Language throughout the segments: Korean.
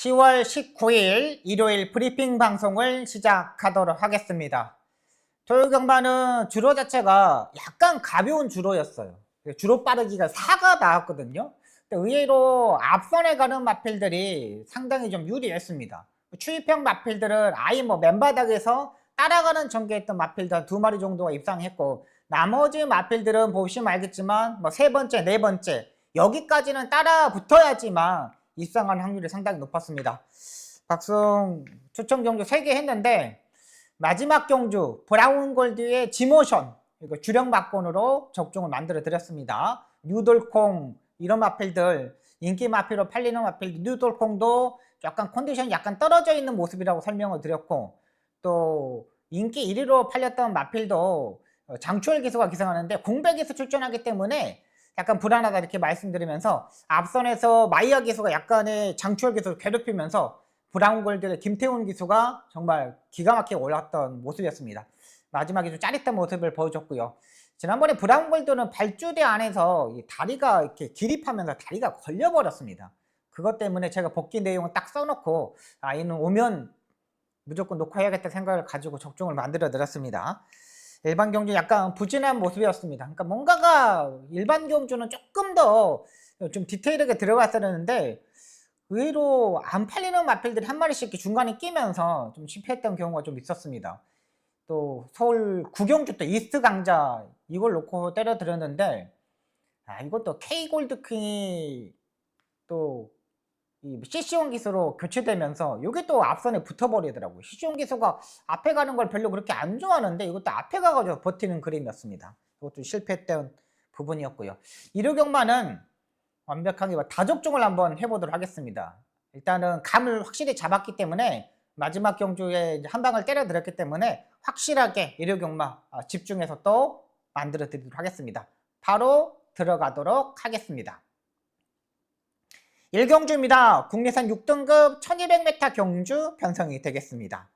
10월 19일 일요일 브리핑 방송을 시작하도록 하겠습니다. 토요 경마는 주로 자체가 약간 가벼운 주로였어요. 주로 빠르기가 4가 나왔거든요. 근데 의외로 앞선에 가는 마필들이 상당히 좀 유리했습니다. 추입형 마필들은 아예 맨바닥에서 따라가는 전개했던 마필들 한 2마리 정도가 입상했고, 나머지 마필들은 보시면 알겠지만 세 번째, 네 번째 여기까지는 따라 붙어야지만 입상할 확률이 상당히 높았습니다. 박승 추천 경주 3개 했는데 마지막 경주 브라운골드의 지모션 이거 주력 막건으로 적중을 만들어 드렸습니다. 뉴돌콩 이런 마필들, 인기 마필로 팔리는 마필 뉴돌콩도 약간 컨디션이 약간 떨어져 있는 모습이라고 설명을 드렸고, 또 인기 1위로 팔렸던 마필도 장추월 기수가 기승하는데 공백에서 출전하기 때문에 약간 불안하다 이렇게 말씀드리면서, 앞선에서 마이아 기수가 약간의 장추월 기수를 괴롭히면서 브라운골드의 김태훈 기수가 정말 기가 막히게 올랐던 모습이었습니다. 마지막에 좀 짜릿한 모습을 보여줬고요. 지난번에 브라운골드는 발주대 안에서 이 다리가 이렇게 기립하면서 다리가 걸려버렸습니다. 그것 때문에 제가 복귀 내용을 딱 써놓고 얘는 오면 무조건 녹화해야겠다 생각을 가지고 적중을 만들어 드렸습니다. 일반 경주 약간 부진한 모습이었습니다. 그러니까 뭔가가 일반 경주는 조금 더 좀 디테일하게 들어갔어야 되는데 의외로 안 팔리는 마필들이 한 마리씩 이렇게 중간에 끼면서 좀 실패했던 경우가 좀 있었습니다. 또 서울 구경주 때 이스트 강자 이걸 놓고 때려 드렸는데 이것도 K골드킹이 또 이 CC1 기수로 교체되면서 이게 또 앞선에 붙어버리더라고요. CC1 기수가 앞에 가는 걸 별로 그렇게 안 좋아하는데 이것도 앞에 가가지고 버티는 그림이었습니다. 이것도 실패했던 부분이었고요. 일요경마는 완벽하게 다적중을 한번 해보도록 하겠습니다. 일단은 감을 확실히 잡았기 때문에 마지막 경주에 한 방을 때려 드렸기 때문에 확실하게 일요경마 집중해서 또 만들어 드리도록 하겠습니다. 바로 들어가도록 하겠습니다. 1경주입니다. 국내산 6등급 1200m 경주 편성이 되겠습니다.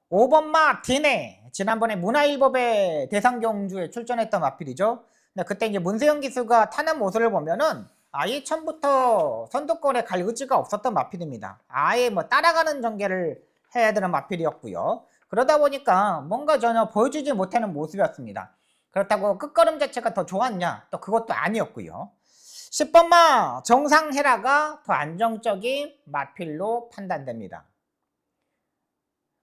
5번마 디네, 지난번에 문화일법의 대상경주에 출전했던 마필이죠. 근데 그때 이제 문세영 기수가 타는 모습을 보면은 아예 처음부터 선두권에 갈 의지가 없었던 마필입니다. 아예 따라가는 전개를 해야 되는 마필이었고요. 그러다 보니까 뭔가 전혀 보여주지 못하는 모습이었습니다. 그렇다고 끝걸음 자체가 더 좋았냐? 또 그것도 아니었고요. 10번마 정상헤라가 더 안정적인 마필로 판단됩니다.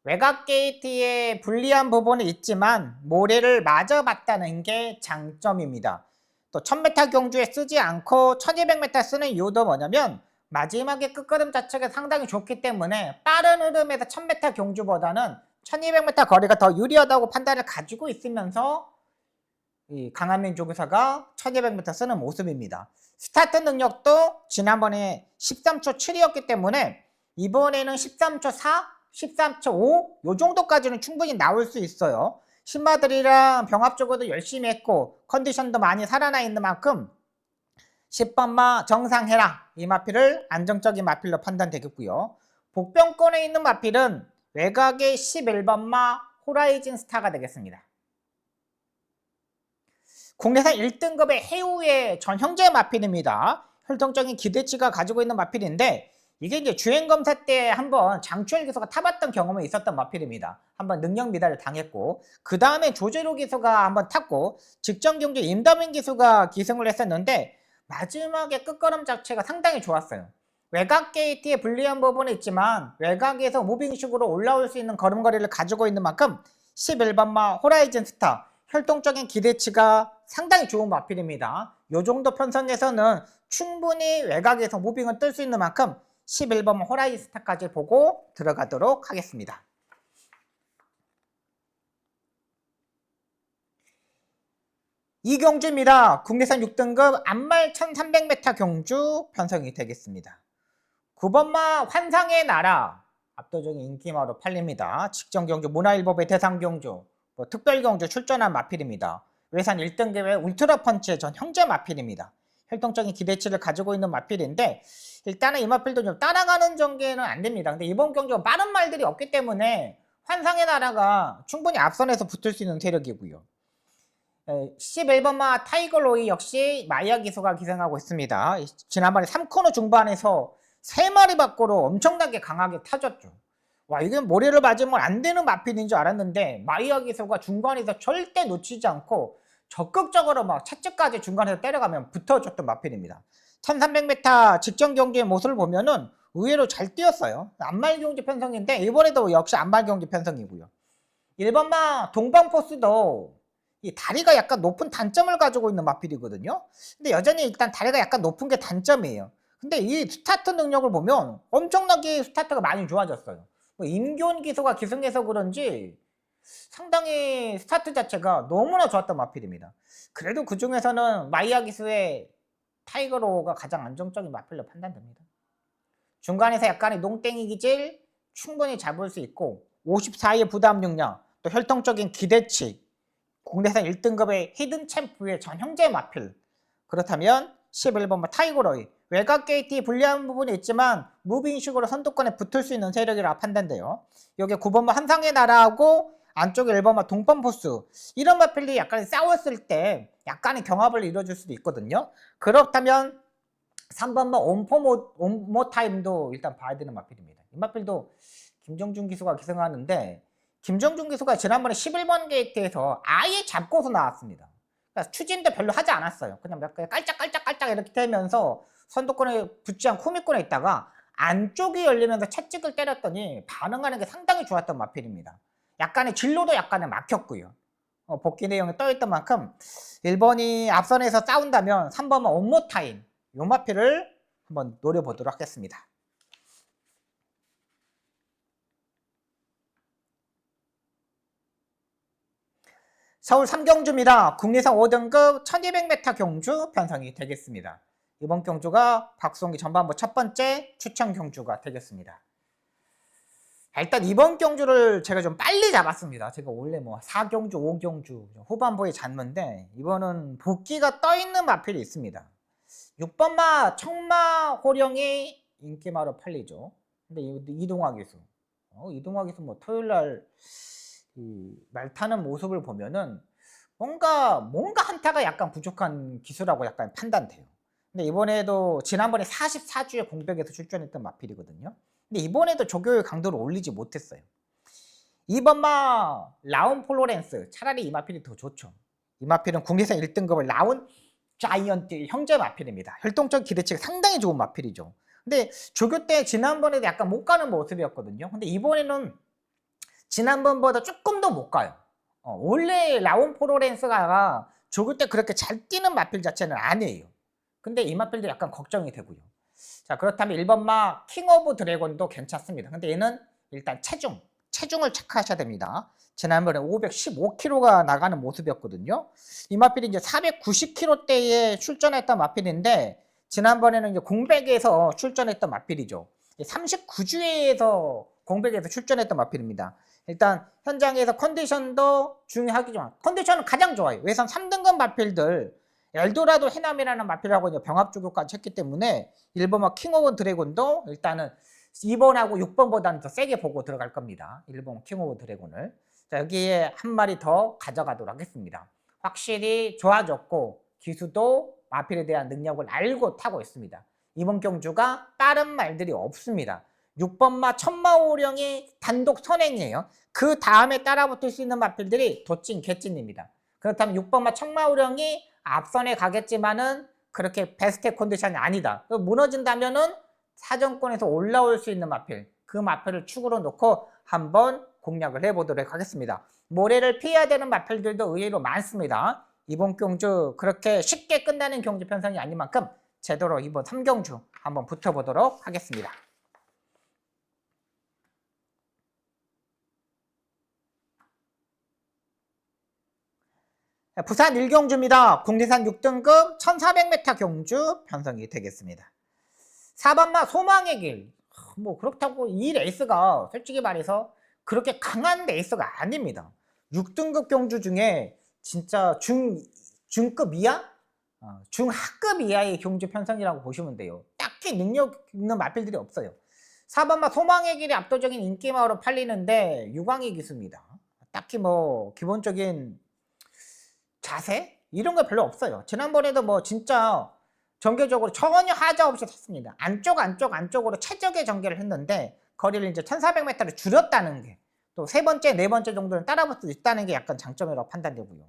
외곽 게이트에 불리한 부분이 있지만 모래를 마저 봤다는 게 장점입니다. 또 1000m 경주에 쓰지 않고 1200m 쓰는 이유도 뭐냐면 마지막에 끝걸음 자체가 상당히 좋기 때문에 빠른 흐름에서 1000m 경주보다는 1200m 거리가 더 유리하다고 판단을 가지고 있으면서 이 강한민 조교사가 1200m 쓰는 모습입니다. 스타트 능력도 지난번에 13초 7이었기 때문에 이번에는 13초 4, 13초 5 요 정도까지는 충분히 나올 수 있어요. 신마들이랑 병합적으로도 열심히 했고 컨디션도 많이 살아나 있는 만큼 10번마 정상헤라 이 마필을 안정적인 마필로 판단되겠고요. 복병권에 있는 마필은 외곽의 11번마 호라이즌 스타가 되겠습니다. 국내산 1등급의 해우의 전 형제 마필입니다. 혈통적인 기대치가 가지고 있는 마필인데 이게 이제 주행검사 때 한번 장추열 기수가 타봤던 경험이 있었던 마필입니다. 한번 능력 미달을 당했고, 그 다음에 조재로 기수가 한번 탔고, 직전 경주 임다민 기수가 기승을 했었는데 마지막에 끝걸음 자체가 상당히 좋았어요. 외곽 게이트에 불리한 부분이 있지만 외곽에서 무빙식으로 올라올 수 있는 걸음걸이를 가지고 있는 만큼 11번마 호라이즌 스타 혈통적인 기대치가 상당히 좋은 마필입니다. 이 정도 편성에서는 충분히 외곽에서 무빙을 뜰 수 있는 만큼 11번 호라이즌 스타까지 보고 들어가도록 하겠습니다. 이 경주입니다. 국내산 6등급 안말 1300m 경주 편성이 되겠습니다. 9번마 환상의 나라 압도적인 인기마로 팔립니다. 직전 경주 문화일법의 대상 경주 특별 경주 출전한 마필입니다. 외산 1등급의 울트라 펀치의 전 형제 마필입니다. 혈통적인 기대치를 가지고 있는 마필인데 일단은 이 마필도 좀 따라가는 전개는 안 됩니다. 근데 이번 경주가 빠른 말들이 없기 때문에 환상의 나라가 충분히 앞선에서 붙을 수 있는 세력이고요. 11번마 타이거 로이 역시 마이아 기수가 기승하고 있습니다. 지난번에 3코너 중반에서 3마리 밖으로 엄청나게 강하게 타졌죠. 와, 이게 모래를 맞으면 안 되는 마필인 줄 알았는데 마이야 기수가 중간에서 절대 놓치지 않고 적극적으로 막 채찍까지 중간에서 때려가면 붙어줬던 마필입니다. 1300m 직전 경기의 모습을 보면은 의외로 잘 뛰었어요. 안말 경기 편성인데 이번에도 역시 안말 경기 편성이고요. 1번마 동방포스도 이 다리가 약간 높은 단점을 가지고 있는 마필이거든요. 근데 여전히 일단 다리가 약간 높은 게 단점이에요. 근데 이 스타트 능력을 보면 엄청나게 스타트가 많이 좋아졌어요. 뭐 임교훈 기수가 기승해서 그런지 상당히 스타트 자체가 너무나 좋았던 마필입니다. 그래도 그 중에서는 마이야 기수의 타이거로우가 가장 안정적인 마필로 판단됩니다. 중간에서 약간의 농땡이 기질 충분히 잡을 수 있고 54의 부담 능력, 또 혈통적인 기대치, 국내산 1등급의 히든 챔프의 전형제 마필. 그렇다면 11번 타이거로이 외곽 게이트에 불리한 부분이 있지만 무빙식으로 선두권에 붙을 수 있는 세력이라 판단돼요. 여기 9번 한상의 나라하고 안쪽에 1번 동방포스, 이런 마필들이 약간 싸웠을 때 약간의 경합을 이뤄줄 수도 있거든요. 그렇다면 3번 온포모 타임도 일단 봐야 되는 마필입니다. 이 마필도 김정준 기수가 기승하는데 김정준 기수가 지난번에 11번 게이트에서 아예 잡고서 나왔습니다. 그러니까 추진도 별로 하지 않았어요. 그냥 몇 개 깔짝깔짝깔짝 이렇게 되면서 선두권에 붙지 않고 후미권에 있다가 안쪽이 열리면서 채찍을 때렸더니 반응하는 게 상당히 좋았던 마필입니다. 약간의 진로도 약간의 막혔고요. 복귀 내용이 떠있던 만큼 1번이 앞선에서 싸운다면 3번은 온모타임 요 마필을 한번 노려보도록 하겠습니다. 서울 3경주입니다. 국내산 5등급 1200m 경주 편성이 되겠습니다. 이번 경주가 박송기 전반부 첫 번째 추천 경주가 되겠습니다. 일단 이번 경주를 제가 좀 빨리 잡았습니다. 제가 원래 뭐 4경주, 5경주 후반부에 잡는데 이번은 복귀가 떠있는 마필이 있습니다. 6번마 청마 호령이 인기마로 팔리죠. 근데 이동화 기수, 이동화 기수 뭐 토요일날 말 타는 모습을 보면은 뭔가 한타가 약간 부족한 기수라고 약간 판단돼요. 근데 이번에도 지난번에 44주에 공백에서 출전했던 마필이거든요. 근데 이번에도 조교의 강도를 올리지 못했어요. 2번마 라운 폴로렌스, 차라리 이 마필이 더 좋죠. 이 마필은 국내산 1등급을 라운 자이언트 형제 마필입니다. 혈통적 기대치가 상당히 좋은 마필이죠. 근데 조교 때 지난번에도 약간 못 가는 모습이었거든요. 근데 이번에는 지난번보다 조금 더 못 가요. 원래 라온 포로렌스가 조교 때 그렇게 잘 뛰는 마필 자체는 아니에요. 근데 이 마필도 약간 걱정이 되고요. 자, 그렇다면 1번마 킹 오브 드래곤도 괜찮습니다. 근데 얘는 일단 체중을 체크하셔야 됩니다. 지난번에 515kg가 나가는 모습이었거든요. 이 마필이 이제 490kg대에 출전했던 마필인데 지난번에는 이제 공백에서 출전했던 마필이죠. 39주에서 공백에서 출전했던 마필입니다. 일단 현장에서 컨디션도 중요하겠지만 컨디션은 가장 좋아요. 외선 3등급 마필들 엘도라도 해남이라는 마필하고 이제 병합조교까지 했기 때문에 1번마 킹 오브 드래곤도 일단은 2번하고 6번보다는 더 세게 보고 들어갈 겁니다. 1번 킹 오브 드래곤을. 자, 여기에 한 마리 더 가져가도록 하겠습니다. 확실히 좋아졌고 기수도 마필에 대한 능력을 알고 타고 있습니다. 이번 경주가 다른 말들이 없습니다. 6번마 천마오령이 단독 선행이에요. 그 다음에 따라붙을 수 있는 마필들이 도찐, 개찐입니다. 그렇다면 6번마 천마오령이 앞선에 가겠지만은 그렇게 베스트 컨디션이 아니다. 무너진다면은 사정권에서 올라올 수 있는 마필, 그 마필을 축으로 놓고 한번 공략을 해보도록 하겠습니다. 모래를 피해야 되는 마필들도 의외로 많습니다. 이번 경주 그렇게 쉽게 끝나는 경주 편성이 아닌 만큼 제대로 이번 3경주 한번 붙어보도록 하겠습니다. 부산 1경주입니다. 국내산 6등급 1400m 경주 편성이 되겠습니다. 4번마 소망의 길. 뭐 그렇다고 이 레이스가 솔직히 말해서 그렇게 강한 레이스가 아닙니다. 6등급 경주 중에 진짜 중급 이하? 중하급 이하의 경주 편성이라고 보시면 돼요. 딱히 능력 있는 마필들이 없어요. 4번마 소망의 길이 압도적인 인기마으로 팔리는데 유광희 기수입니다. 딱히 뭐 기본적인 자세? 이런 거 별로 없어요. 지난번에도 뭐 진짜 전개적으로 전혀 하자 없이 탔습니다. 안쪽으로 최적의 전개를 했는데 거리를 이제 1,400m를 줄였다는 게 또 세 번째, 네 번째 정도는 따라붙을 수 있다는 게 약간 장점이라고 판단되고요.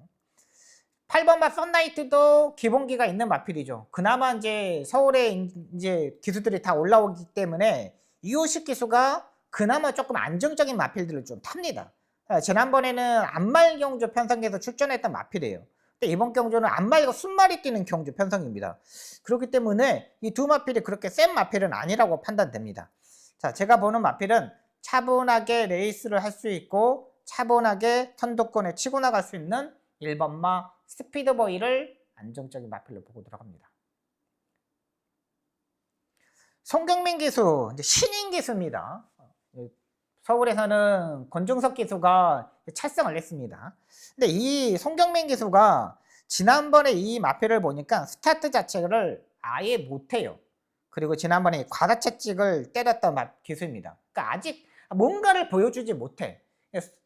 8번마 썬라이트도 기본기가 있는 마필이죠. 그나마 이제 서울에 이제 기수들이 다 올라오기 때문에 250 기수가 그나마 조금 안정적인 마필들을 좀 탑니다. 지난번에는 안말 경주 편성에서 출전했던 마필이에요. 근데 이번 경주는 안말과 순말이 뛰는 경주 편성입니다. 그렇기 때문에 이 두 마필이 그렇게 센 마필은 아니라고 판단됩니다. 자, 제가 보는 마필은 차분하게 레이스를 할 수 있고 차분하게 선두권에 치고 나갈 수 있는 1번마 스피드보이를 안정적인 마필로 보고 들어갑니다. 송경민 기수, 이제 신인 기수입니다. 서울에서는 권중석 기수가 찰승을 했습니다. 근데 이 송경민 기수가 지난번에 이 마필을 보니까 스타트 자체를 아예 못해요. 그리고 지난번에 과다채찍을 때렸던 기수입니다. 그러니까 아직 뭔가를 보여주지 못해.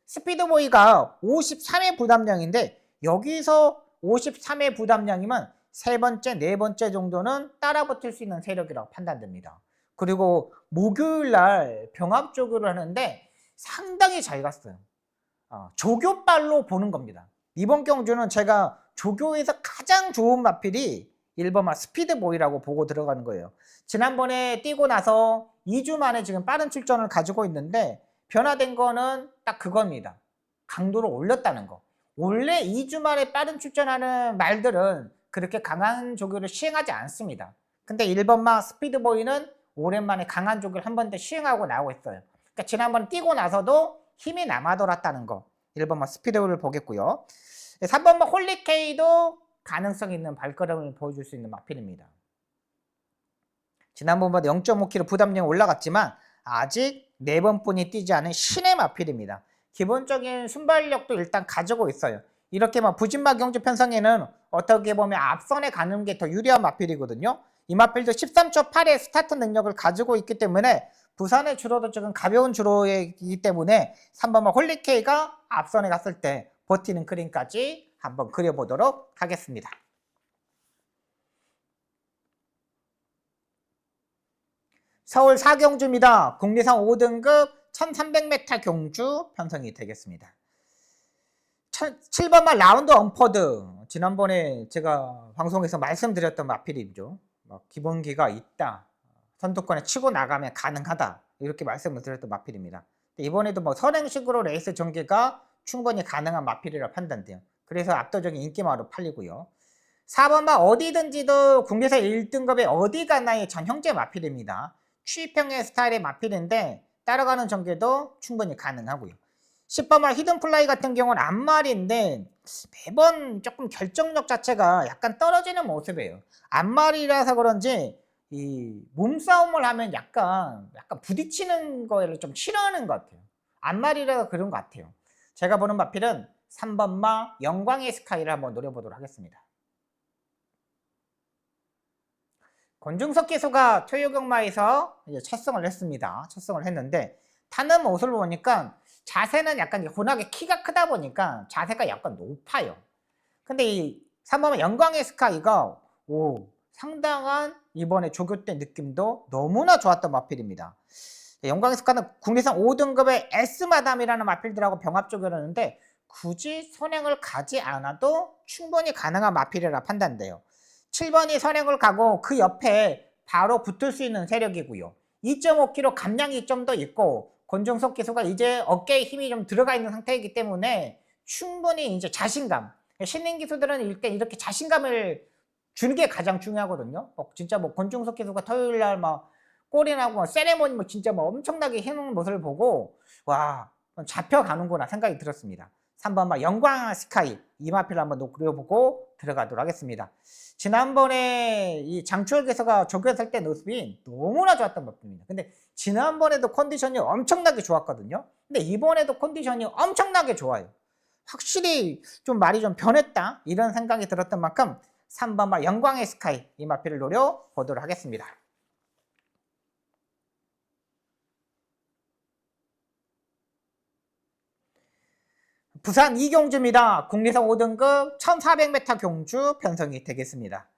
스피드보이가 53회 부담량인데 여기서 53회 부담량이면 세 번째, 네 번째 정도는 따라붙을 수 있는 세력이라고 판단됩니다. 그리고 목요일날 병합조교를 하는데 상당히 잘 갔어요. 조교빨로 보는 겁니다. 이번 경주는 제가 조교에서 가장 좋은 마필이 1번마 스피드보이라고 보고 들어가는 거예요. 지난번에 뛰고 나서 2주 만에 지금 빠른 출전을 가지고 있는데 변화된 거는 딱 그겁니다. 강도를 올렸다는 거. 원래 2주 만에 빠른 출전하는 말들은 그렇게 강한 조교를 시행하지 않습니다. 근데 1번마 스피드보이는 오랜만에 강한 조교를 한 번 더 시행하고 나오고 있어요. 그러니까 지난번 뛰고 나서도 힘이 남아돌았다는 거. 1번마 스피드보이를 보겠고요. 3번마 홀리케이도 가능성 있는 발걸음을 보여줄 수 있는 마필입니다. 지난번보다 0.5kg 부담량이 올라갔지만 아직 4번뿐이 뛰지 않은 신의 마필입니다. 기본적인 순발력도 일단 가지고 있어요. 이렇게 부진마 경주 편성에는 어떻게 보면 앞선에 가는 게 더 유리한 마필이거든요. 이 마필도 13초 8의 스타트 능력을 가지고 있기 때문에 부산의 주로도 조금 가벼운 주로이기 때문에 3번마 홀리케이가 앞선에 갔을 때 버티는 그림까지 한번 그려보도록 하겠습니다. 서울 4경주입니다. 국내상 5등급 1300m 경주 편성이 되겠습니다. 7번마 라운드 언퍼드, 지난번에 제가 방송에서 말씀드렸던 마필이죠. 기본기가 있다, 선두권에 치고 나가면 가능하다, 이렇게 말씀을 드렸던 마필입니다. 이번에도 선행식으로 레이스 전개가 충분히 가능한 마필이라 판단돼요. 그래서 압도적인 인기마로 팔리고요. 4번마 어디든지도 국내에서 1등급의 어디 가나의 전형제 마필입니다. 취입형의 스타일의 마필인데 따라가는 전개도 충분히 가능하고요. 10번마 히든플라이 같은 경우는 앞말인데 매번 조금 결정력 자체가 약간 떨어지는 모습이에요. 앞말이라서 그런지 이 몸싸움을 하면 약간 부딪히는 거를 좀 싫어하는 것 같아요. 앞말이라서 그런 것 같아요. 제가 보는 마필은 3번마 영광의 스카이를 한번 노려보도록 하겠습니다. 권중석 기수가 토요경마에서 이제 첫승을 했습니다. 첫승을 했는데 타는 모습을 보니까 자세는 약간 워낙에 키가 크다 보니까 자세가 약간 높아요. 근데 이 3번마 영광의 스카이가 상당한 이번에 조교 때 느낌도 너무나 좋았던 마필입니다. 영광의 스카이는 국내상 5등급의 S마담이라는 마필들하고 병합 조교를 하는데 굳이 선행을 가지 않아도 충분히 가능한 마필이라 판단돼요. 7번이 선행을 가고 그 옆에 바로 붙을 수 있는 세력이고요. 2.5kg 감량이 좀 더 있고 권중석 기수가 이제 어깨에 힘이 좀 들어가 있는 상태이기 때문에 충분히 이제 자신감, 신인 기수들은 일단 이렇게 자신감을 주는 게 가장 중요하거든요. 진짜 권중석 기수가 토요일날 골인하고 세레모니 진짜 엄청나게 해놓은 모습을 보고 와, 잡혀가는구나 생각이 들었습니다. 3번 영광 스카이 이 마필을 한번 노려보고 들어가도록 하겠습니다. 지난번에 이 장추월 기수가 조교했을 때 모습이 너무나 좋았던 마필입니다. 근데 지난번에도 컨디션이 엄청나게 좋았거든요. 근데 이번에도 컨디션이 엄청나게 좋아요. 확실히 좀 말이 좀 변했다 이런 생각이 들었던 만큼 3번 영광의 스카이 이 마필을 노려보도록 하겠습니다. 부산 2경주입니다. 국내상 5등급 1400m 경주 편성이 되겠습니다.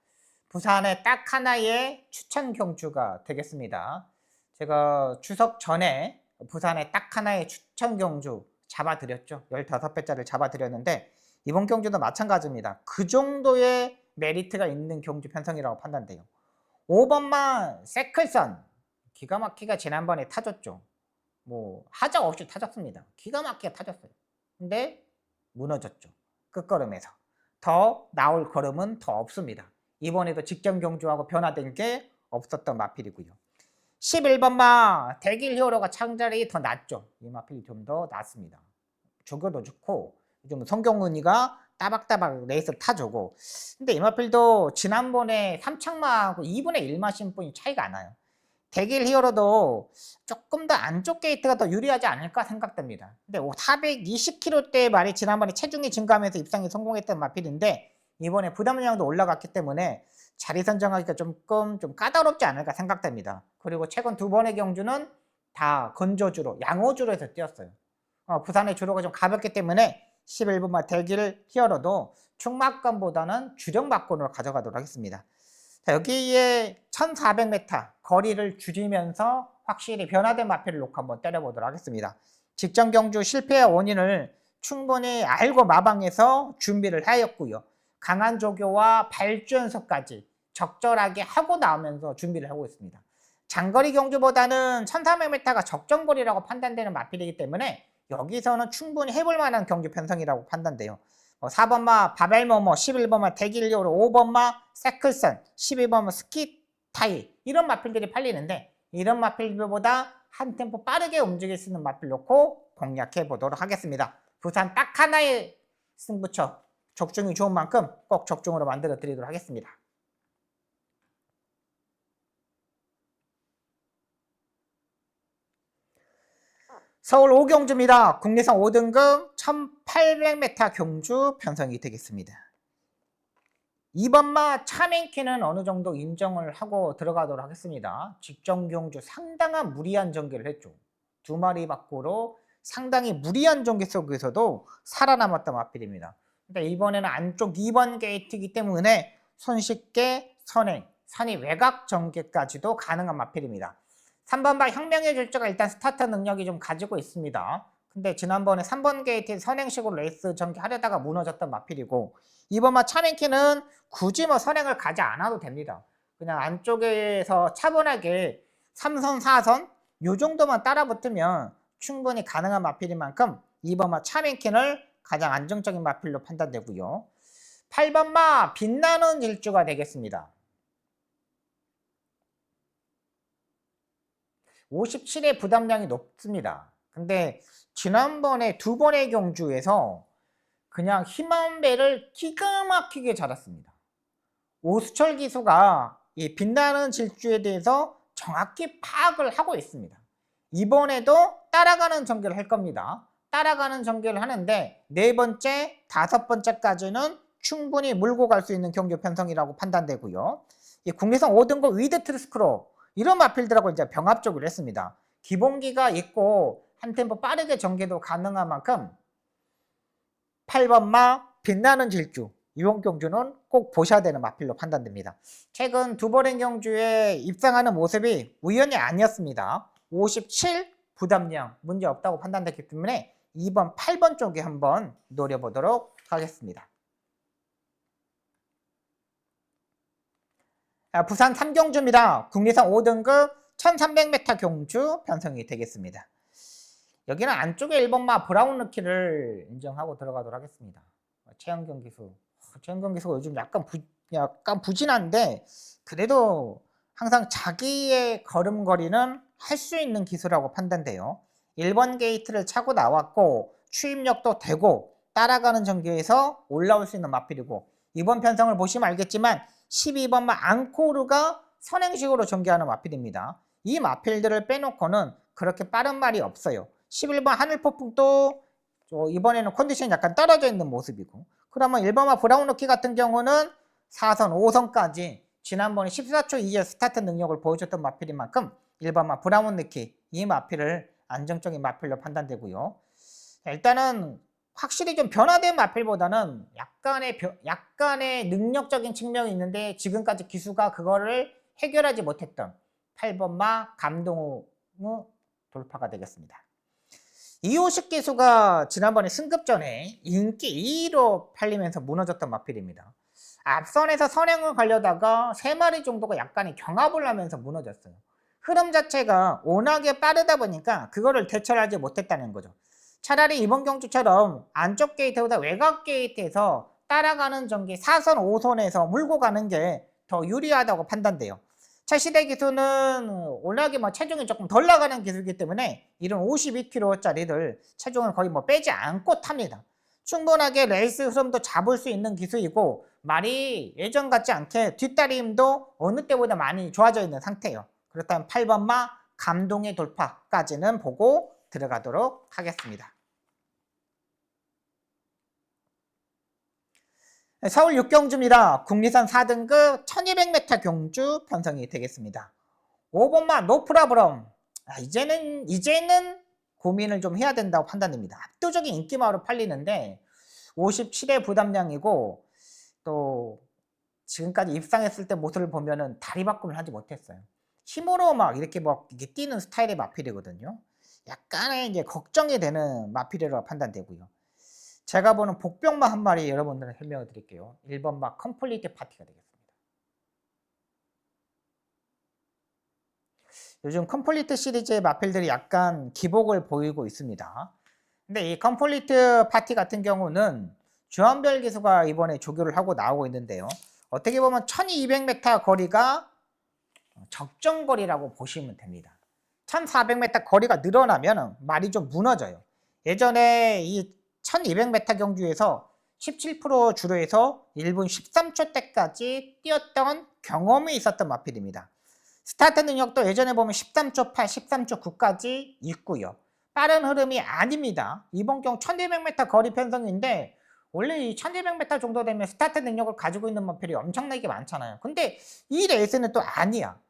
부산에 딱 하나의 추천 경주가 되겠습니다. 제가 추석 전에 부산에 딱 하나의 추천 경주 잡아드렸죠. 15배짜리를 잡아드렸는데 이번 경주도 마찬가지입니다. 그 정도의 메리트가 있는 경주 편성이라고 판단돼요. 5번만 세클선 기가 막히게 지난번에 타줬죠. 뭐 하자 없이 타졌습니다. 기가 막히게 타졌어요. 근데 무너졌죠. 끝걸음에서. 더 나올 걸음은 더 없습니다. 이번에도 직전 경주하고 변화된 게 없었던 마필이고요. 11번마 대길 히어로가 창자리 더 낫죠. 이 마필이 좀 더 낫습니다. 조교도 좋고 좀 성경은이가 따박따박 레이스 타주고. 근데 이 마필도 지난번에 3창마하고 2분의 1마신 뿐이 차이가 안 나요. 대길 히어로도 조금 더 안쪽 게이트가 더 유리하지 않을까 생각됩니다. 근데 420kg대 말이 지난번에 체중이 증가하면서 입상에 성공했던 마필인데 이번에 부담량도 올라갔기 때문에 자리 선정하기가 조금 좀 까다롭지 않을까 생각됩니다. 그리고 최근 두 번의 경주는 다 건조주로 양호주로 해서 뛰었어요. 부산의 주로가 좀 가볍기 때문에 11번마 대길 히어로도 충막감보다는 주력 막권으로 가져가도록 하겠습니다. 자, 여기에 1400m 거리를 줄이면서 확실히 변화된 마필을 놓고 한번 때려보도록 하겠습니다. 직전 경주 실패의 원인을 충분히 알고 마방해서 준비를 하였고요. 강한 조교와 발주연습까지 적절하게 하고 나오면서 준비를 하고 있습니다. 장거리 경주보다는 1400m가 적정거리라고 판단되는 마필이기 때문에 여기서는 충분히 해볼 만한 경주 편성이라고 판단돼요. 4번마 바벨모모, 11번마 대길리오로, 5번마 세클선, 12번마 스키타이 이런 마필들이 팔리는데 이런 마필들보다 한 템포 빠르게 움직일 수 있는 마필 놓고 공략해 보도록 하겠습니다. 부산 딱 하나의 승부처 적중이 좋은 만큼 꼭 적중으로 만들어 드리도록 하겠습니다. 서울 5경주입니다. 국내선 5등급 1800m 경주 편성이 되겠습니다. 2번마 차맹키는 어느 정도 인정을 하고 들어가도록 하겠습니다. 직전 경주 상당한 무리한 전개를 했죠. 두 마리 밖으로 상당히 무리한 전개 속에서도 살아남았던 마필입니다. 근데 이번에는 안쪽 2번 게이트이기 때문에 손쉽게 선행, 산이 외곽 전개까지도 가능한 마필입니다. 3번마 혁명의 질주가 일단 스타트 능력이 좀 가지고 있습니다. 근데 지난번에 3번 게이트에 선행식으로 레이스 전개하려다가 무너졌던 마필이고 2번마 차맹키는 굳이 뭐 선행을 가지 않아도 됩니다. 그냥 안쪽에서 차분하게 3선, 4선 요 정도만 따라 붙으면 충분히 가능한 마필인 만큼 2번마 차맹키를 가장 안정적인 마필로 판단되고요. 8번마 빛나는 질주가 되겠습니다. 57의 부담량이 높습니다. 근데 지난번에 두 번의 경주에서 그냥 힘한 배를 기가 막히게 잡았습니다. 오수철 기수가 이 빛나는 질주에 대해서 정확히 파악을 하고 있습니다. 이번에도 따라가는 전개를 할 겁니다. 따라가는 전개를 하는데 네 번째, 다섯 번째까지는 충분히 몰고 갈 수 있는 경주 편성이라고 판단되고요. 이 국내선 5등급 위드 트리스크로 이런 마필들하고 이제 병합적으로 했습니다. 기본기가 있고 한 템포 빠르게 전개도 가능한 만큼 8번마 빛나는 질주 이번 경주는 꼭 보셔야 되는 마필로 판단됩니다. 최근 두 번의 경주에 입상하는 모습이 우연이 아니었습니다. 57 부담량 문제 없다고 판단됐기 때문에 2번, 8번 쪽에 한번 노려보도록 하겠습니다. 부산 3경주입니다. 국내선 5등급 1300m 경주 편성이 되겠습니다. 여기는 안쪽에 1번마 브라운 루키를 인정하고 들어가도록 하겠습니다. 최영경 기수. 최영경 기수가 요즘 약간 부진한데 그래도 항상 자기의 걸음걸이는 할 수 있는 기수라고 판단돼요. 1번 게이트를 차고 나왔고 추입력도 되고 따라가는 전개에서 올라올 수 있는 마필이고 이번 편성을 보시면 알겠지만 12번마 앙코르가 선행식으로 전개하는 마필입니다. 이 마필들을 빼놓고는 그렇게 빠른 말이 없어요. 11번 하늘폭풍도 이번에는 컨디션이 약간 떨어져 있는 모습이고 그러면 1번마 브라운루키 같은 경우는 4선, 5선까지 지난번에 14초 이하 스타트 능력을 보여줬던 마필인 만큼 1번마 브라운루키 이 마필을 안정적인 마필로 판단되고요. 일단은 확실히 좀 변화된 마필보다는 약간의 능력적인 측면이 있는데 지금까지 기수가 그거를 해결하지 못했던 8번마 감동우 돌파가 되겠습니다. 이호식 기수가 지난번에 승급전에 인기 2위로 팔리면서 무너졌던 마필입니다. 앞선에서 선행을 가려다가 3마리 정도가 약간의 경합을 하면서 무너졌어요. 흐름 자체가 워낙에 빠르다 보니까 그거를 대처하지 못했다는 거죠. 차라리 이번 경주처럼 안쪽 게이트보다 외곽 게이트에서 따라가는 전기 4선, 5선에서 물고 가는 게 더 유리하다고 판단돼요. 차시대 기수는 워낙에 체중이 조금 덜 나가는 기수이기 때문에 이런 52kg짜리들 체중을 거의 빼지 않고 탑니다. 충분하게 레이스 흐름도 잡을 수 있는 기수이고 말이 예전 같지 않게 뒷다리 힘도 어느 때보다 많이 좋아져 있는 상태예요. 그렇다면 8번마 감동의 돌파까지는 보고 들어가도록 하겠습니다. 서울 6경주입니다. 국리선 4등급 1200m 경주 편성이 되겠습니다. 5번마 노프라브럼. 이제는 고민을 좀 해야 된다고 판단됩니다. 압도적인 인기마로 팔리는데 57회 부담량이고 또 지금까지 입상했을 때 모습을 보면은 다리 바꿈을 하지 못했어요. 힘으로 이렇게 뛰는 스타일의 마필이거든요. 약간의 이제 걱정이 되는 마필이라고 판단되고요. 제가 보는 복병마 한 마리 여러분들은 설명을 드릴게요. 1번마 컴플리트 파티가 되겠습니다. 요즘 컴플리트 시리즈의 마필들이 약간 기복을 보이고 있습니다. 근데 이 컴플리트 파티 같은 경우는 주한별 기수가 이번에 조교를 하고 나오고 있는데요. 어떻게 보면 1200m 거리가 적정거리라고 보시면 됩니다. 1400m 거리가 늘어나면 말이 좀 무너져요. 예전에 이 1200m 경주에서 17% 주로에서 1분 13초 때까지 뛰었던 경험이 있었던 마필입니다. 스타트 능력도 예전에 보면 13초 8, 13초 9까지 있고요. 빠른 흐름이 아닙니다. 이번 경우 1200m 거리 편성인데 원래 이 1200m 정도 되면 스타트 능력을 가지고 있는 마필이 엄청나게 많잖아요. 근데 이 레이스는 또 아니야.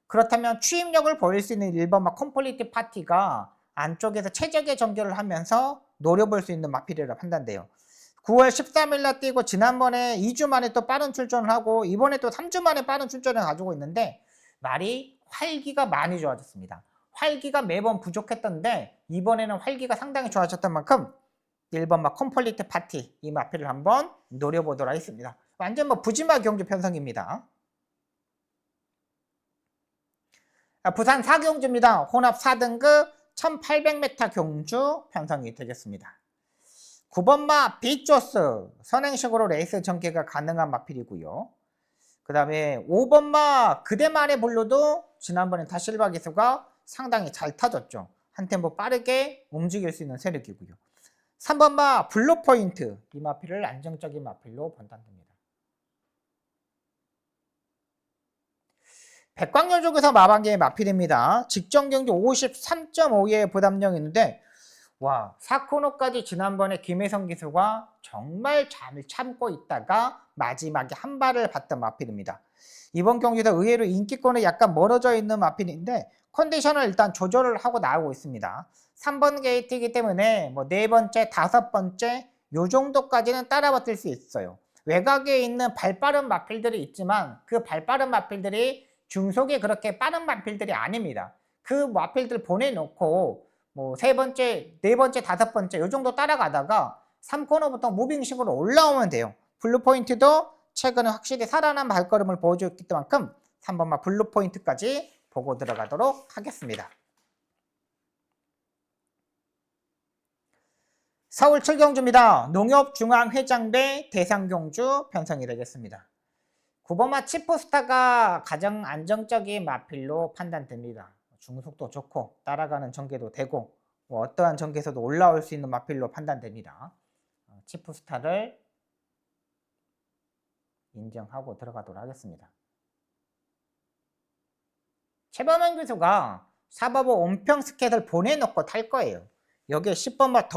그렇다면 추임력을 보일 수 있는 1번마 컴플리트 파티가 안쪽에서 최적의 전개를 하면서 노려볼 수 있는 마필이라고 판단돼요. 9월 13일 날 뛰고 지난번에 2주 만에 또 빠른 출전을 하고 이번에 또 3주 만에 빠른 출전을 가지고 있는데 말이 활기가 많이 좋아졌습니다. 활기가 매번 부족했던데 이번에는 활기가 상당히 좋아졌던 만큼 1번마 컴플리트 파티 이 마필을 한번 노려보도록 하겠습니다. 완전 부지마 경주 편성입니다. 부산 4경주입니다. 혼합 4등급 1800m 경주 편성이 되겠습니다. 9번마 빅조스 선행식으로 레이스 전개가 가능한 마필이고요. 그 다음에 5번마 그대만의 블루도 지난번에 다실바 기수가 상당히 잘 타줬죠. 한 템포 빠르게 움직일 수 있는 세력이고요. 3번마 블루포인트 이 마필을 안정적인 마필로 판단됩니다. 백광열족에서 마방계의 마필입니다. 직전경주 53.5의 부담력이 있는데 와 4코너까지 지난번에 김혜성 기수가 정말 잘 참고 있다가 마지막에 한 발을 봤던 마필입니다. 이번 경기도 의외로 인기권에 약간 멀어져 있는 마필인데 컨디션을 일단 조절을 하고 나오고 있습니다. 3번 게이트이기 때문에 네 번째, 다섯 번째 요 정도까지는 따라붙을 수 있어요. 외곽에 있는 발빠른 마필들이 있지만 그 발빠른 마필들이 중속이 그렇게 빠른 마필들이 아닙니다. 그 마필들 보내놓고 세 번째, 네 번째, 다섯 번째 요 정도 따라가다가 3코너부터 무빙식으로 올라오면 돼요. 블루포인트도 최근에 확실히 살아난 발걸음을 보여줬기 때문에 3번마 블루포인트까지 보고 들어가도록 하겠습니다. 서울 7경주입니다. 농협중앙회장배 대상경주 편성이 되겠습니다. 9번마 치프스타가 가장 안정적인 마필로 판단됩니다. 중속도 좋고 따라가는 전개도 되고 어떠한 전개에서도 올라올 수 있는 마필로 판단됩니다. 치프스타를 인정하고 들어가도록 하겠습니다. 최범현 기수가 4버버 온평 스켓을 보내놓고 탈 거예요. 여기에 10번마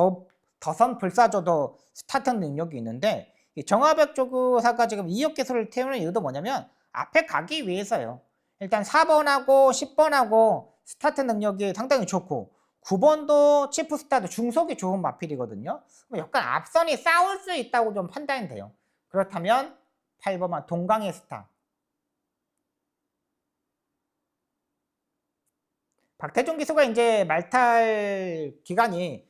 더선 불사조도 스타트 능력이 있는데 정화백 조교사가 지금 2억 개수를 태우는 이유도 뭐냐면 앞에 가기 위해서요. 일단 4번하고 10번하고 스타트 능력이 상당히 좋고 9번도 치프스타도 중속이 좋은 마필이거든요. 약간 앞선이 싸울 수 있다고 좀 판단이 돼요. 그렇다면 8번만 동강의 스타. 박태종 기수가 이제 말탈 기간이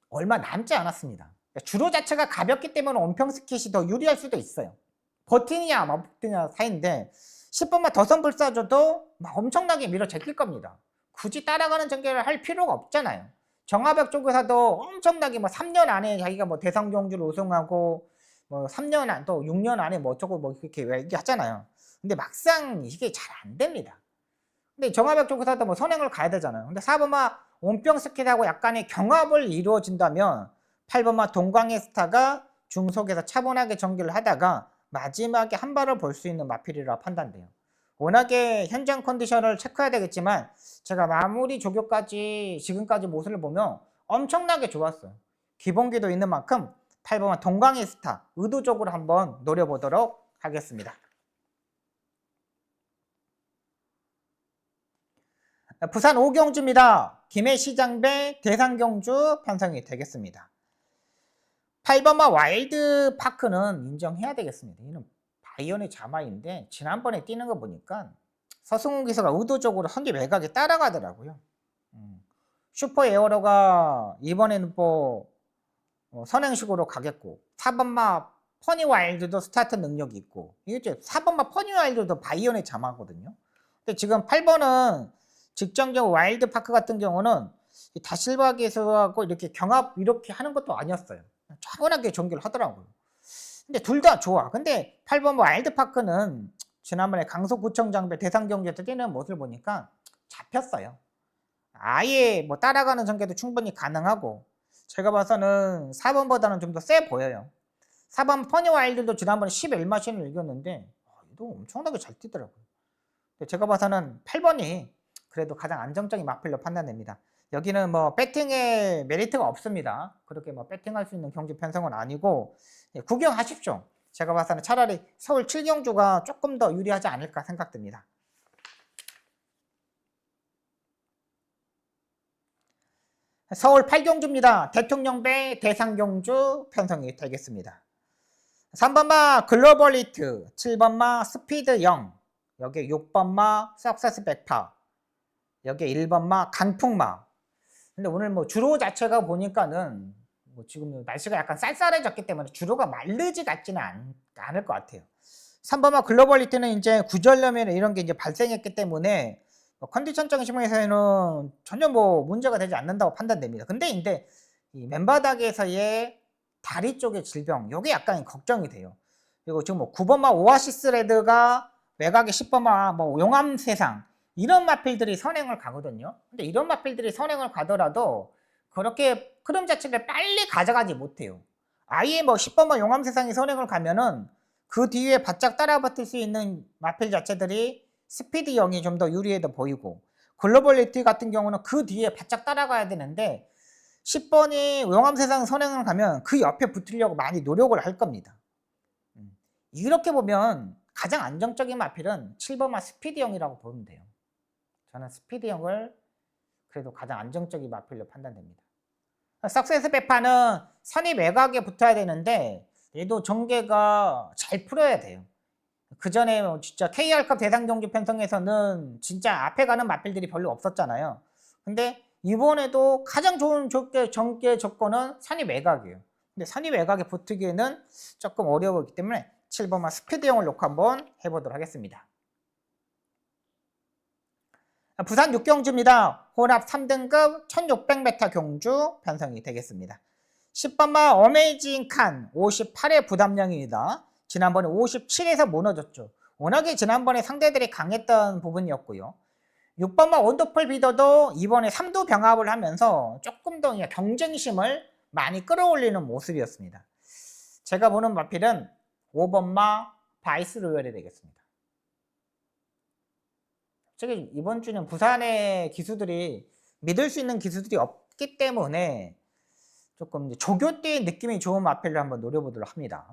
얼마 남지 않았습니다. 주로 자체가 가볍기 때문에 온평 스킷이 더 유리할 수도 있어요. 버티냐 안 버티냐 사이인데 10번만 더선 불사조도 막 엄청나게 밀어 제낄 겁니다. 굳이 따라가는 전개를 할 필요가 없잖아요. 정하벽 쪽에서도 엄청나게 뭐 3년 안에 자기가 뭐 대상 경주를 우승하고 뭐 3년 안 또 6년 안에 뭐 어쩌고 뭐 이렇게 얘기하잖아요. 근데 막상 이게 잘 안 됩니다. 근데 정하벽 쪽에서도 뭐 선행을 가야 되잖아요. 근데 4번마 온병 스킷하고 약간의 경합을 이루어진다면 8번마 동광의 스타가 중속에서 차분하게 전개를 하다가 마지막에 한 발을 볼 수 있는 마필이라 판단돼요. 워낙에 현장 컨디션을 체크해야 되겠지만 제가 마무리 조교까지 지금까지 모습을 보면 엄청나게 좋았어요. 기본기도 있는 만큼 8번마 동광의 스타 의도적으로 한번 노려보도록 하겠습니다. 부산 오경주입니다. 김해시장배 대상경주 편성이 되겠습니다. 8번마 와일드파크는 인정해야 되겠습니다. 이는 바이온의 자마인데 지난번에 뛰는 거 보니까 서승훈 기수가 의도적으로 선기 외곽에 따라가더라고요. 슈퍼 에어로가 이번에는 뭐 선행식으로 가겠고 4번마 퍼니 와일드도 스타트 능력이 있고 이게 4번마 퍼니 와일드도 바이온의 자마거든요. 근데 지금 8번은 직전경 와일드파크 같은 경우는 다실바 기수하고 이렇게 경합 이렇게 하는 것도 아니었어요. 차분하게 전개를 하더라고요. 근데 둘 다 좋아. 근데 8번 와일드파크는 지난번에 강서구청장배 대상경주에서 뛰는 모습을 보니까 잡혔어요. 아예 뭐 따라가는 전개도 충분히 가능하고 제가 봐서는 4번보다는 좀 더 세 보여요. 4번 퍼니 와일드도 지난번에 11마신을 이겼는데 얘도 엄청나게 잘 뛰더라고요. 제가 봐서는 8번이 그래도 가장 안정적인 마필로 판단됩니다. 여기는 뭐 배팅에 메리트가 없습니다. 그렇게 뭐 배팅할 수 있는 경주 편성은 아니고 구경하십시오. 제가 봐서는 차라리 서울 7경주가 조금 더 유리하지 않을까 생각됩니다. 서울 8경주입니다. 대통령배 대상경주 편성이 되겠습니다. 3번마 글로벌 히트, 7번마 스피드 0, 여기 6번마 석세스 백파, 여기 1번마 강풍마. 근데 오늘 뭐 주로 자체가 보니까는 뭐 지금 날씨가 약간 쌀쌀해졌기 때문에 주로가 마르지 같지는 않을 것 같아요. 3번마 글로벌 히트는 이제 구절염이나 이런 게 이제 발생했기 때문에 뭐 컨디션적인 측면에서는 전혀 뭐 문제가 되지 않는다고 판단됩니다. 근데 이제 이 맨바닥에서의 다리 쪽의 질병, 이게 약간 걱정이 돼요. 그리고 지금 뭐 9번마 오아시스 레드가 외곽에 10번마 뭐 용암세상 이런 마필들이 선행을 가거든요. 근데 이런 마필들이 선행을 가더라도 그렇게 흐름 자체를 빨리 가져가지 못해요. 아예 뭐 10번마 용암세상이 선행을 가면은 그 뒤에 바짝 따라붙을 수 있는 마필 자체들이 스피드 0이 좀 더 유리해 보이고 글로벌 리티 같은 경우는 그 뒤에 바짝 따라가야 되는데 10번이 용암세상 선행을 가면 그 옆에 붙으려고 많이 노력을 할 겁니다. 이렇게 보면 가장 안정적인 마필은 7번마 스피드 0이라고 보면 돼요. 저는 스피드 0을 그래도 가장 안정적인 마필로 판단됩니다. 석세스 백파는 선이 외곽에 붙어야 되는데 얘도 전개가 잘 풀어야 돼요. 그 전에 진짜 KR컵 대상경주 편성에서는 진짜 앞에 가는 마필들이 별로 없었잖아요. 근데 이번에도 가장 좋은 전개 조건은 선이 외곽이에요. 근데 선이 외곽에 붙기에는 조금 어려웠기 때문에 7번마 스피드 0을 놓고 한번 해보도록 하겠습니다. 부산 6경주입니다. 혼합 3등급 1600m 경주 편성이 되겠습니다. 10번마 어메이징 칸 58의 부담량입니다. 지난번에 57에서 무너졌죠. 워낙에 지난번에 상대들이 강했던 부분이었고요. 6번마 원더풀 비더도 이번에 3도 병합을 하면서 조금 더 경쟁심을 많이 끌어올리는 모습이었습니다. 제가 보는 마필은 5번마 바이스 로열이 되겠습니다. 솔직히 이번 주는 부산의 기수들이 믿을 수 있는 기수들이 없기 때문에 조금 조교대의 느낌이 좋은 마필을 한번 노려보도록 합니다.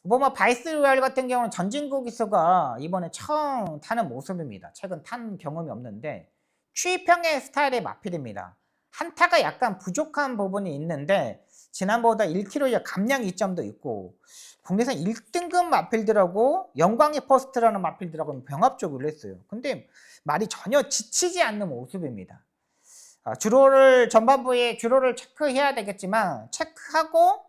뭐 바이스 로얄 같은 경우는 전진구 기수가 이번에 처음 타는 모습입니다. 최근 탄 경험이 없는데 추이평의 스타일의 마필입니다. 한타가 약간 부족한 부분이 있는데 지난번보다 1kg 감량 이점도 있고 국내에서 1등급 마필들하고 영광의 퍼스트라는 마필들하고 병합적으로 했어요. 근데 말이 전혀 지치지 않는 모습입니다. 주로를 전반부에 주로를 체크해야 되겠지만 체크하고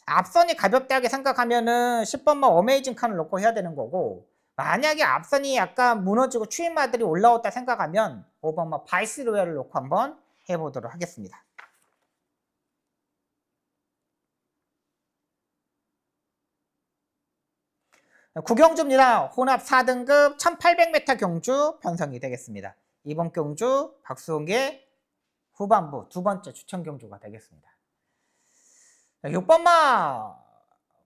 앞선이 가볍다게 생각하면은 10번만 어메이징 칸을 놓고 해야 되는 거고 만약에 앞선이 약간 무너지고 추임마들이 올라왔다 생각하면 5번만 바이스로얄을 놓고 한번 해보도록 하겠습니다. 구경주입니다. 혼합 4등급 1800m 경주 편성이 되겠습니다. 이번 경주 박수홍의 후반부 두 번째 추천 경주가 되겠습니다. 6번마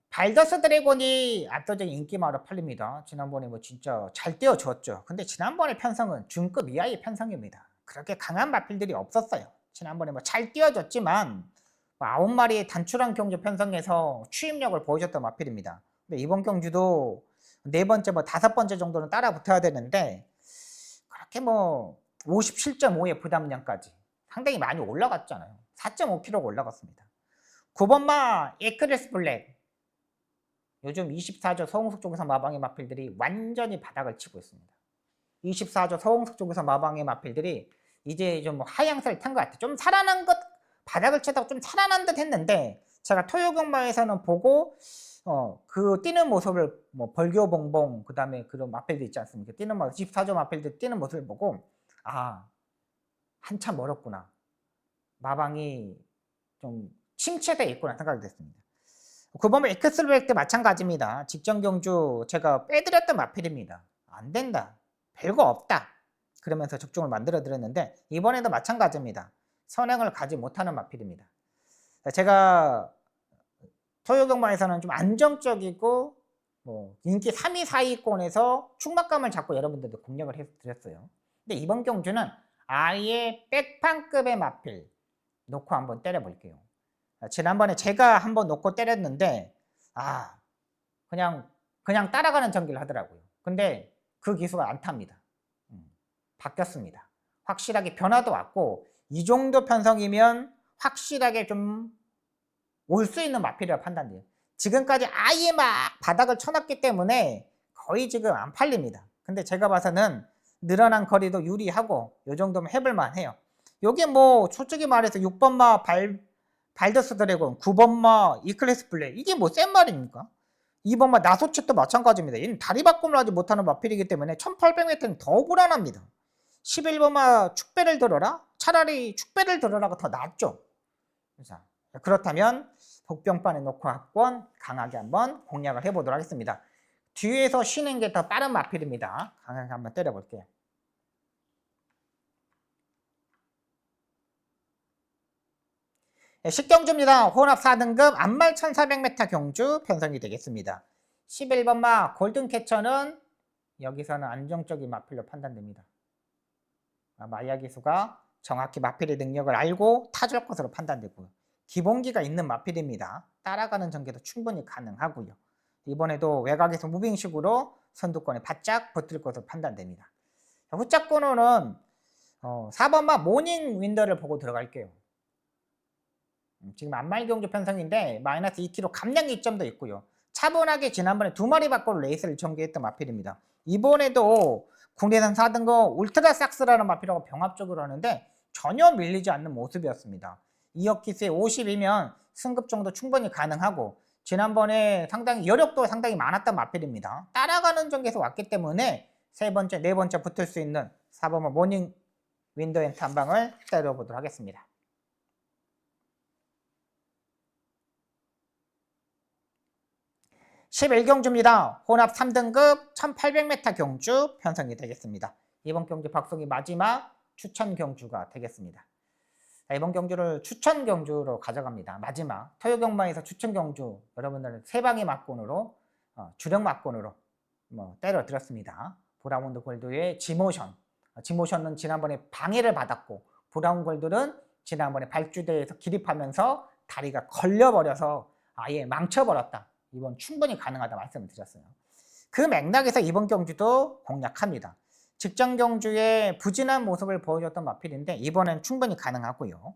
발더스 드래곤이 압도적인 인기마로 팔립니다. 지난번에 뭐 진짜 잘 띄워줬죠. 근데 지난번에 편성은 중급 이하의 편성입니다. 그렇게 강한 마필들이 없었어요. 지난번에 뭐 잘 띄워줬지만 9마리의 단출한 경주 편성에서 추임력을 보여줬던 마필입니다. 근데 이번 경주도 4번째 뭐 5번째 정도는 따라 붙어야 되는데 그렇게 뭐 57.5의 부담량까지 상당히 많이 올라갔잖아요. 4.5kg가 올라갔습니다. 9번마 에크레스 블랙 요즘 24조 서홍석 쪽에서 마방의 마필들이 완전히 바닥을 치고 있습니다. 24조 서홍석 쪽에서 마방의 마필들이 이제 좀 하향세를 탄 것 같아요. 좀 살아난 것 바닥을 치다가 좀 살아난 듯 했는데 제가 토요경마에서는 보고 그 뛰는 모습을 뭐 벌교봉봉 그 다음에 그런 마필들 있지 않습니까? 뛰는 모습 24조 마필들 뛰는 모습을 보고 한참 멀었구나. 마방이 좀 침체돼 있구나 생각이 됐습니다. 9번은 엑스블랙 때 마찬가지입니다. 직전 경주 제가 빼드렸던 마필입니다. 안 된다. 별거 없다. 그러면서 적중을 만들어 드렸는데 이번에도 마찬가지입니다. 선행을 가지 못하는 마필입니다. 제가 토요경마에서는 좀 안정적이고 뭐 인기 3위, 4위권에서 충막감을 잡고 여러분들도 공략을 해드렸어요. 근데 이번 경주는 아예 백판급의 마필 놓고 한번 때려볼게요. 지난번에 제가 한번 놓고 때렸는데 그냥 따라가는 전기를 하더라고요. 근데 그 기수가 안 탑니다. 바뀌었습니다. 확실하게 변화도 왔고 이 정도 편성이면 확실하게 좀 올 수 있는 마필이라 판단돼요. 지금까지 아예 막 바닥을 쳐놨기 때문에 거의 지금 안 팔립니다. 근데 제가 봐서는 늘어난 거리도 유리하고 이 정도면 해볼만 해요. 요게 뭐 솔직히 말해서 6번마 발더스 드래곤, 9번마 이클래스 블랙 이게 뭐 센 말입니까? 2번마 나소챗도 마찬가지입니다. 얘는 다리 바꿈을 하지 못하는 마필이기 때문에 1800m는 더 불안합니다. 11번마 축배를 들어라? 차라리 축배를 들어라가 더 낫죠. 그렇다면 복병반에 놓고 한번 강하게 한번 공략을 해보도록 하겠습니다. 뒤에서 쉬는 게 더 빠른 마필입니다. 강하게 한번 때려볼게요. 식경주입니다. 혼합 4등급 안말 1400m 경주 편성이 되겠습니다. 11번마 골든캐쳐는 여기서는 안정적인 마필로 판단됩니다. 마야기수가 정확히 마필의 능력을 알고 타줄 것으로 판단되고요. 기본기가 있는 마필입니다. 따라가는 전개도 충분히 가능하고요. 이번에도 외곽에서 무빙식으로 선두권에 바짝 붙을 것으로 판단됩니다. 후짝번호는 4번마 모닝 윈더를 보고 들어갈게요. 지금 안말경주 편성인데 마이너스 2kg 감량 이점도 있고요. 차분하게 지난번에 2마리 밖으로 레이스를 전개했던 마필입니다. 이번에도 국내산 4등급 울트라삭스라는 마필하고 병합적으로 하는데 전혀 밀리지 않는 모습이었습니다. 2억 기수에 50이면 승급 정도 충분히 가능하고 지난번에 상당히 여력도 상당히 많았던 마필입니다. 따라가는 전개에서 왔기 때문에 세 번째, 네 번째 붙을 수 있는 4번마 모닝 윈더 앤 탐방을 때려보도록 하겠습니다. (11경주입니다) 혼합 3등급 1800m 경주 편성이 되겠습니다. 이번 경주 박송이 마지막 추천 경주가 되겠습니다. 이번 경주를 추천 경주로 가져갑니다. 마지막 토요경마에서 추천 경주 여러분들은 세 방의 막군으로 주력 막군으로 때려 드렸습니다. 브라운드 골드의 지모션. 지모션은 지난번에 방해를 받았고 브라운 골드는 지난번에 발주대에서 기립하면서 다리가 걸려버려서 아예 망쳐버렸다. 이번 충분히 가능하다 말씀을 드렸어요. 그 맥락에서 이번 경주도 공략합니다. 직전 경주의 부진한 모습을 보여줬던 마필인데 이번엔 충분히 가능하고요.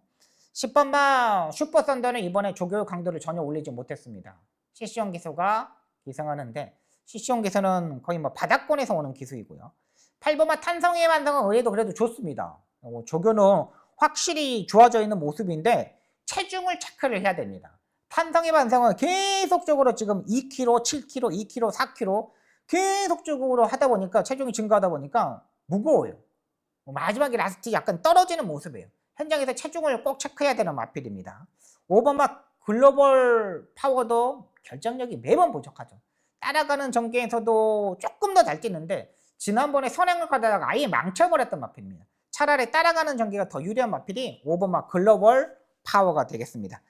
10번마 슈퍼 썬더는 이번에 조교 강도를 전혀 올리지 못했습니다. CC용 기수가 기승하는데 CC용 기수는 거의 뭐 바닥권에서 오는 기수이고요. 8번마 탄성의 반성은 의외도 그래도 좋습니다. 조교는 확실히 좋아져 있는 모습인데 체중을 체크를 해야 됩니다. 탄성의 반성은 계속적으로 지금 2kg, 7kg, 2kg, 4kg 계속적으로 하다 보니까 체중이 증가하다 보니까 무거워요. 마지막에 라스트 약간 떨어지는 모습이에요. 현장에서 체중을 꼭 체크해야 되는 마필입니다. 5번마 글로벌 파워도 결정력이 매번 부족하죠. 따라가는 전개에서도 조금 더 잘 뛰는데 지난번에 선행을 가다가 아예 망쳐버렸던 마필입니다. 차라리 따라가는 전개가 더 유리한 마필이 5번마 글로벌 파워가 되겠습니다.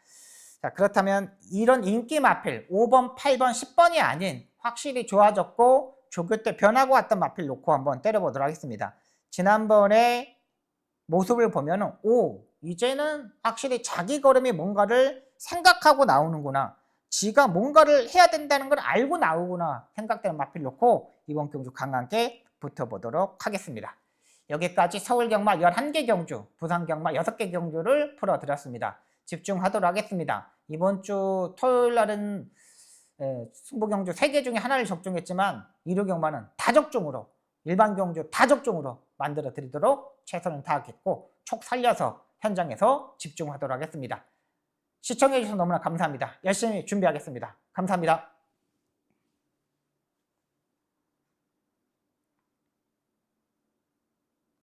자, 그렇다면 이런 인기 마필 5번, 8번, 10번이 아닌 확실히 좋아졌고 조교 때 변하고 왔던 마필 놓고 한번 때려보도록 하겠습니다. 지난번에 모습을 보면은 이제는 확실히 자기 걸음이 뭔가를 생각하고 나오는구나. 지가 뭔가를 해야 된다는 걸 알고 나오구나 생각되는 마필 놓고 이번 경주 강하게 붙어보도록 하겠습니다. 여기까지 서울 경마 11개 경주, 부산 경마 6개 경주를 풀어드렸습니다. 집중하도록 하겠습니다. 이번 주 토요일 날은 승부 경주 3개 중에 하나를 적중했지만 일요 경마는 다적중으로 일반 경주 다적중으로 만들어 드리도록 최선을 다하겠고 촉 살려서 현장에서 집중하도록 하겠습니다. 시청해 주셔서 너무나 감사합니다. 열심히 준비하겠습니다. 감사합니다.